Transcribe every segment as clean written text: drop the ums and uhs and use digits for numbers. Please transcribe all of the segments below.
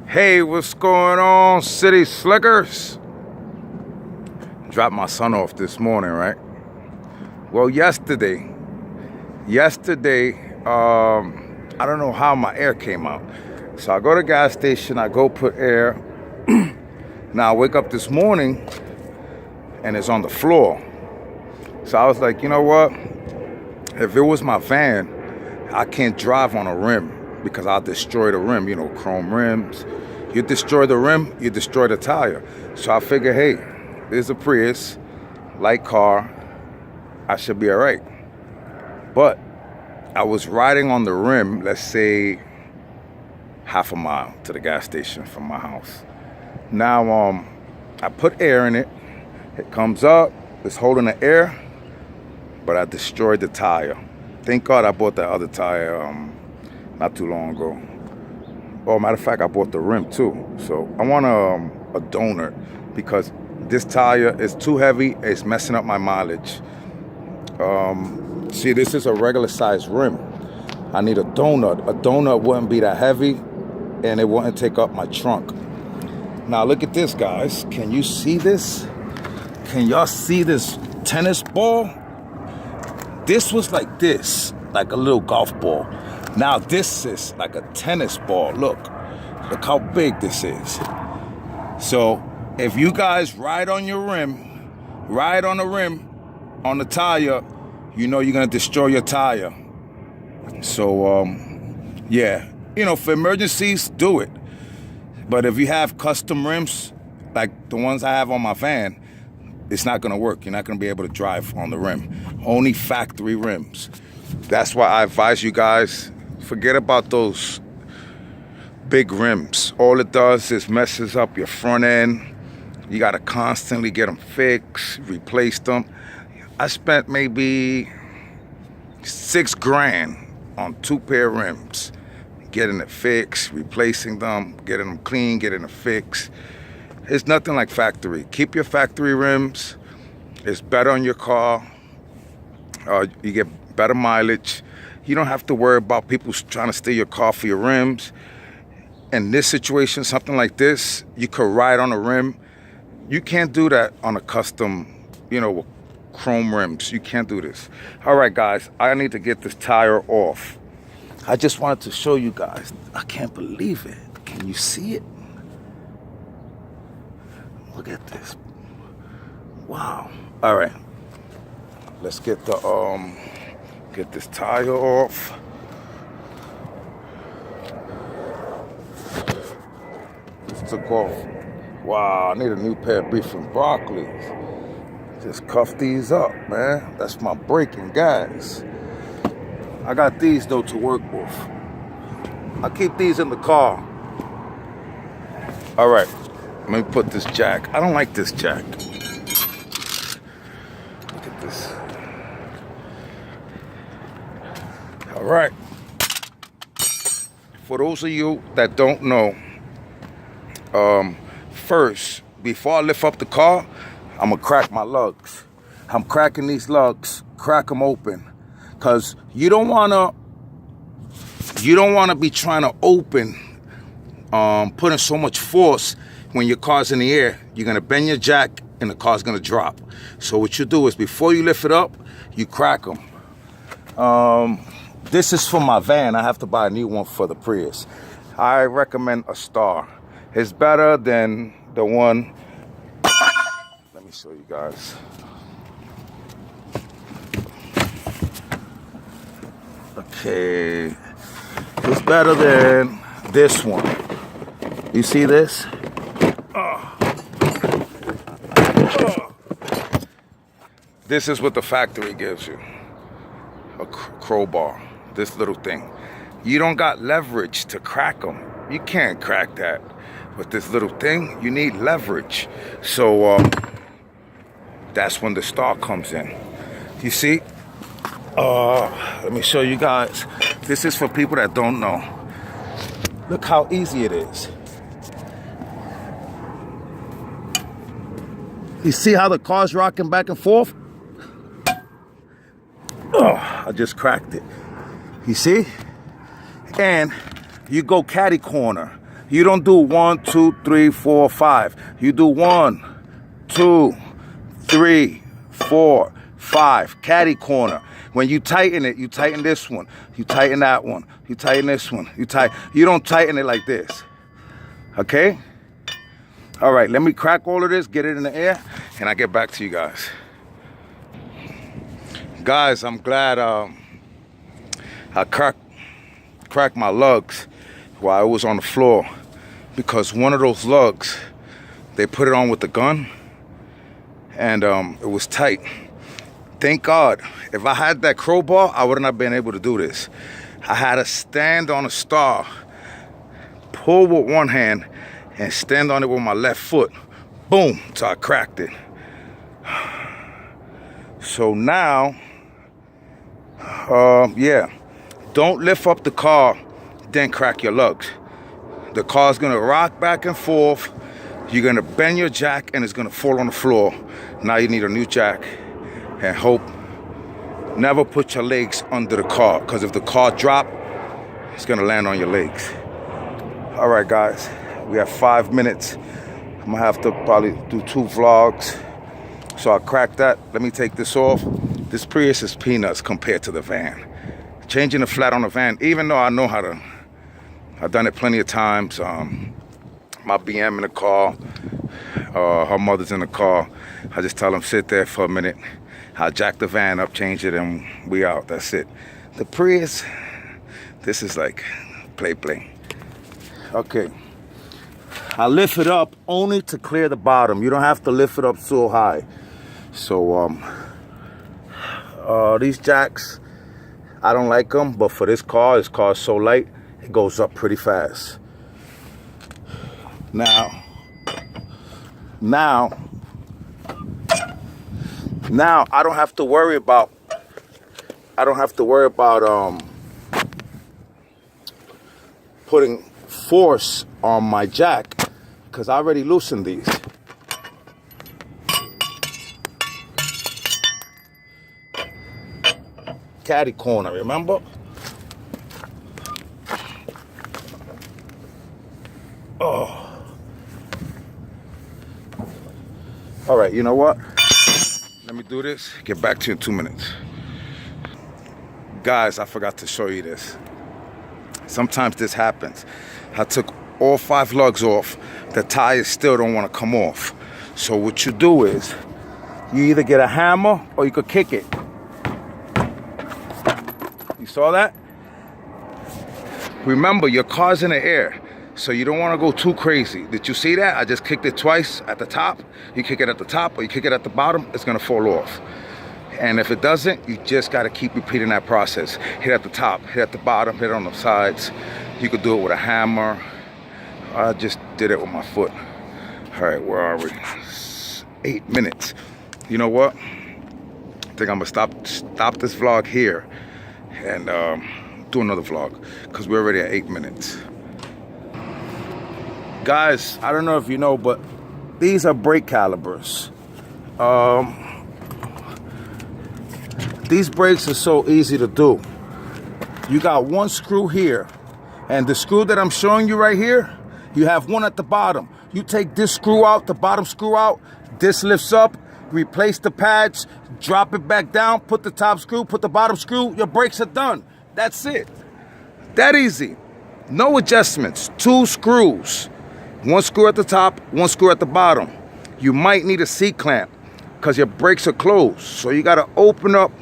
Hey, what's going on, City Slickers? Dropped my son off this morning, right? Well, yesterday, I don't know how my air came out. So I go to the gas station, I go put air. Now I wake up this morning and it's on the floor. So I was like, you know what? If it was my van, I can't drive on a rim because I'll destroy the rim, chrome rims. You destroy the rim, you destroy the tire. So I figure, hey, there's a Prius, light car, I should be all right. But I was riding on the rim, let's say half a mile to the gas station from my house. Now, I put air in it. It comes up, it's holding the air, but I destroyed the tire. Thank God I bought that other tire not too long ago. Oh, matter of fact, I bought the rim too. So I want a donut because this tire is too heavy. It's messing up my mileage. See, this is a regular size rim. I need a donut. A donut wouldn't be that heavy and it wouldn't take up my trunk. Now look at this, guys. Can you see this? Can y'all see this tennis ball? This was like this, like a little golf ball. Now this is like a tennis ball. Look how big this is. So if you guys ride on your rim, ride on the rim, on the tire, you know you're gonna destroy your tire. So yeah, for emergencies, do it. But if you have custom rims, like the ones I have on my van, it's not gonna work. You're not gonna be able to drive on the rim. Only factory rims. That's why I advise you guys, forget about those big rims. All it does is messes up your front end. You gotta constantly get them fixed, replace them. I spent maybe $6,000 on 2 pair of rims. Getting it fixed, replacing them, getting them clean, getting them fixed. It's nothing like factory. Keep your factory rims. It's better on your car. You get better mileage. You don't have to worry about people trying to steal your car for your rims. In this situation, something like this, you could ride on a rim. You can't do that on a custom, with chrome rims. You can't do this. All right, guys, I need to get this tire off. I just wanted to show you guys. I can't believe it. Can you see it? Look at this. Wow. All right. Let's get get this tire off. Just took off. Wow, I need a new pair of beef and broccoli. Just cuff these up, man. That's my braking, guys. I got these though to work with. I keep these in the car. All right, let me put this jack. I don't like this jack. Look at this. All right. For those of you that don't know, first, before I lift up the car, I'm gonna crack my lugs. I'm cracking these lugs, crack them open. Cause you don't wanna be trying to open, putting so much force when your car's in the air. You're gonna bend your jack and the car's gonna drop. So what you do is before you lift it up, you crack them. This is for my van. I have to buy a new one for the Prius. I recommend a Star. It's better than the one. Let me show you guys. Okay, it's better than this one. You see this? This is what the factory gives you. A crowbar, this little thing. You don't got leverage to crack them. You can't crack that. With this little thing, you need leverage. So that's when the Star comes in. You see? Let me show you guys. This is for people that don't know. Look how easy it is. You see how the car's rocking back and forth? I just cracked it. You see? And you go catty corner. You don't do 1, 2, 3, 4, 5. You do 1, 2, 3, 4, 5. Caddy corner. When you tighten it, you tighten this one. You tighten that one. You tighten this one. You don't tighten it like this. Okay? All right, let me crack all of this, get it in the air, and I get back to you guys. Guys, I'm glad I cracked my lugs while it was on the floor, because one of those lugs, they put it on with the gun, and it was tight. Thank God. If I had that crowbar, I wouldn't have been able to do this. I had to stand on a star, pull with one hand, and stand on it with my left foot. Boom, so I cracked it. So now, yeah, don't lift up the car, then crack your lugs. The car's gonna rock back and forth. You're gonna bend your jack and it's gonna fall on the floor. Now you need a new jack, and hope. Never put your legs under the car, because if the car drop, it's gonna land on your legs. All right, guys, we have 5 minutes. I'm gonna have to probably do 2 vlogs. So I cracked that. Let me take this off. This Prius is peanuts compared to the van. Changing the flat on the van, even though I know how to, I've done it plenty of times. My BM in the car, her mother's in the car. I just tell them sit there for a minute. I'll jack the van up, change it, and we out. That's it. The Prius, this is like play. Okay. I lift it up only to clear the bottom. You don't have to lift it up so high. So these jacks, I don't like them, but for this car is so light, it goes up pretty fast. Now I don't have to worry about putting force on my jack, because I already loosened these. Caddy corner, remember? Oh. All right, you know what? Let me do this, get back to you in 2 minutes. Guys, I forgot to show you this. Sometimes this happens. I took all 5 lugs off. The tires still don't want to come off. So what you do is, you either get a hammer or you could kick it. You saw that? Remember, your car's in the air, so you don't want to go too crazy. Did you see that? I just kicked it twice at the top. You kick it at the top or you kick it at the bottom, it's going to fall off. And if it doesn't, you just got to keep repeating that process. Hit at the top, hit at the bottom, hit on the sides. You could do it with a hammer. I just did it with my foot. All right, where are we? 8 minutes. You know what? I think I'm going to stop this vlog here and do another vlog, because we're already at 8 minutes. Guys, I don't know if you know, but these are brake calipers. These brakes are so easy to do. You got one screw here, and the screw that I'm showing you right here, you have one at the bottom. You take this screw out, the bottom screw out, this lifts up, replace the pads, drop it back down, put the top screw, put the bottom screw, your brakes are done. That's it. That easy. No adjustments. 2 screws. 1 screw at the top, 1 screw at the bottom. You might need a C-clamp because your brakes are closed. So you got to open up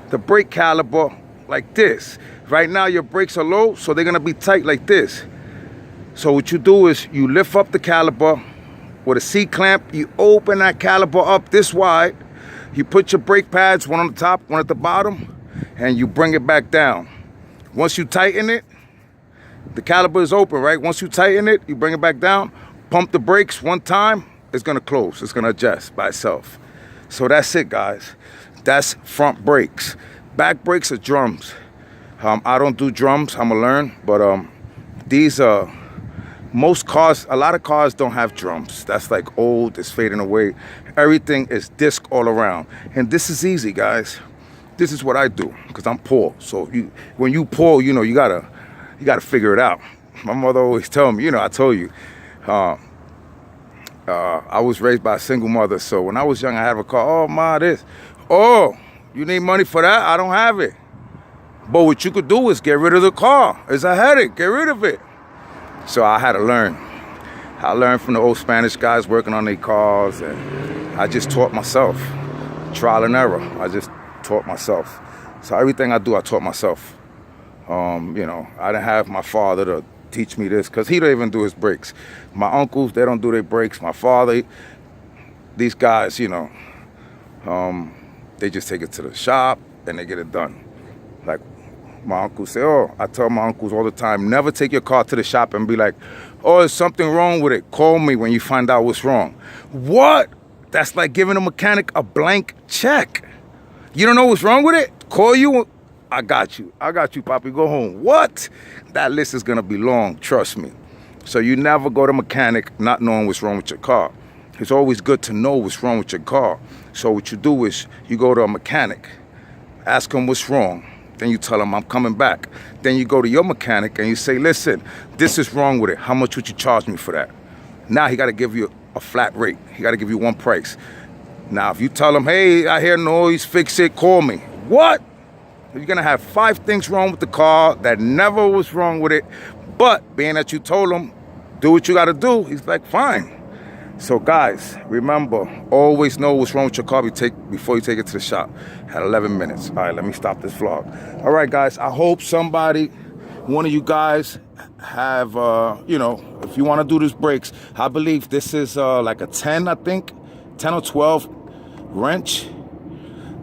the brake caliper like this. Right now your brakes are low, so they're going to be tight like this. So what you do is you lift up the caliper with a C-clamp. You open that caliper up this wide. You put your brake pads, one on the top, one at the bottom, and you bring it back down. Once you tighten it, the caliper is open, right? Once you tighten it, you bring it back down, pump the brakes 1 time, it's gonna close, it's gonna adjust by itself. So that's it, guys. That's front brakes. Back brakes are drums. I don't do drums, I'ma learn, but these are, most cars, a lot of cars don't have drums. That's like old, it's fading away. Everything is disc all around. And this is easy, guys. This is what I do, because I'm poor. So when you poor, you know, you gotta figure it out. My mother always told me, I told you, I was raised by a single mother. So when I was young, I had a car. Oh, ma, this. Oh, you need money for that? I don't have it. But what you could do is get rid of the car. It's a headache. Get rid of it. So I had to learn. I learned from the old Spanish guys working on their cars, and I just taught myself. Trial and error. I just taught myself. So everything I do, I taught myself. I didn't have my father to teach me this because he don't even do his brakes. My uncles, they don't do their brakes. My father, these guys, they just take it to the shop and they get it done. Like my uncle say, I tell my uncles all the time, never take your car to the shop and be like, oh, there's something wrong with it. Call me when you find out what's wrong. What? That's like giving a mechanic a blank check. You don't know what's wrong with it? Call you. I got you, Poppy. Go home. What? That list is going to be long. Trust me. So you never go to mechanic not knowing what's wrong with your car. It's always good to know what's wrong with your car. So what you do is you go to a mechanic, ask him what's wrong. Then you tell him I'm coming back. Then you go to your mechanic and you say, listen, this is wrong with it. How much would you charge me for that? Now he got to give you a flat rate. He got to give you one price. Now, if you tell him, hey, I hear noise, fix it, call me. What? You're going to have 5 things wrong with the car that never was wrong with it. But being that you told him, do what you got to do, he's like, fine. So guys, remember, always know what's wrong with your car before you take it to the shop. Had 11 minutes. All right, let me stop this vlog. All right, guys, I hope one of you guys have, if you want to do this brakes, I believe this is like a 10, I think, 10 or 12 wrench.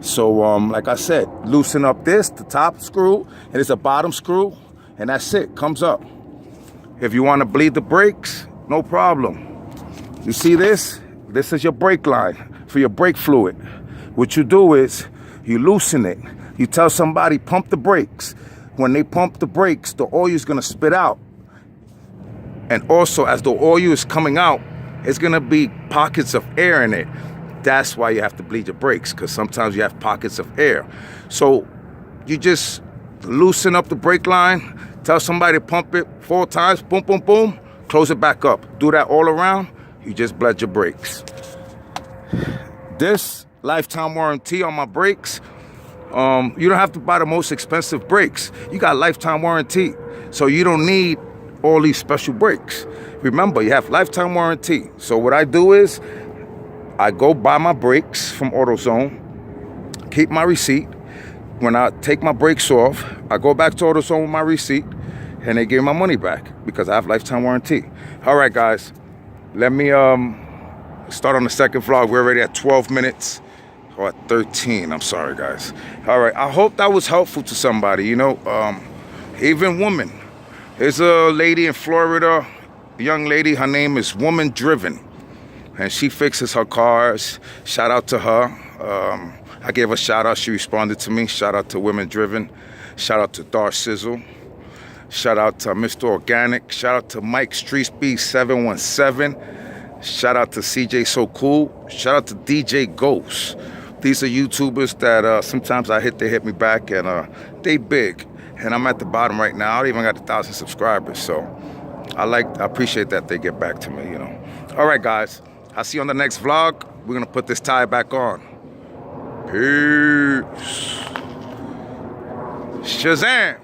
So, like I said, loosen up the top screw, and it's a bottom screw, and that's it, comes up. If you want to bleed the brakes, no problem. You see this? This is your brake line for your brake fluid. What you do is you loosen it. You tell somebody, pump the brakes. When they pump the brakes, the oil is going to spit out. And also, as the oil is coming out, it's going to be pockets of air in it. That's why you have to bleed your brakes, because sometimes you have pockets of air. So you just loosen up the brake line, tell somebody to pump it 4 times, boom, boom, boom, close it back up. Do that all around, you just bled your brakes. This lifetime warranty on my brakes, you don't have to buy the most expensive brakes. You got lifetime warranty, so you don't need all these special brakes. Remember, you have lifetime warranty. So what I do is, I go buy my brakes from AutoZone, keep my receipt. When I take my brakes off, I go back to AutoZone with my receipt, and they give me my money back because I have lifetime warranty. All right, guys, let me start on the second vlog. We're already at 12 minutes, or at 13. I'm sorry, guys. All right, I hope that was helpful to somebody. Even women. There's a lady in Florida, a young lady. Her name is Woman Driven. And she fixes her cars. Shout out to her. I gave her a shout out. She responded to me. Shout out to Women Driven. Shout out to Dar Sizzle. Shout out to Mr. Organic. Shout out to Mike Streetspeed 717. Shout out to CJ So Cool. Shout out to DJ Ghost. These are YouTubers that sometimes they hit me back, and they big. And I'm at the bottom right now. I don't even got 1,000 subscribers. So I appreciate that they get back to me, All right, guys. I'll see you on the next vlog. We're going to put this tie back on. Peace. Shazam.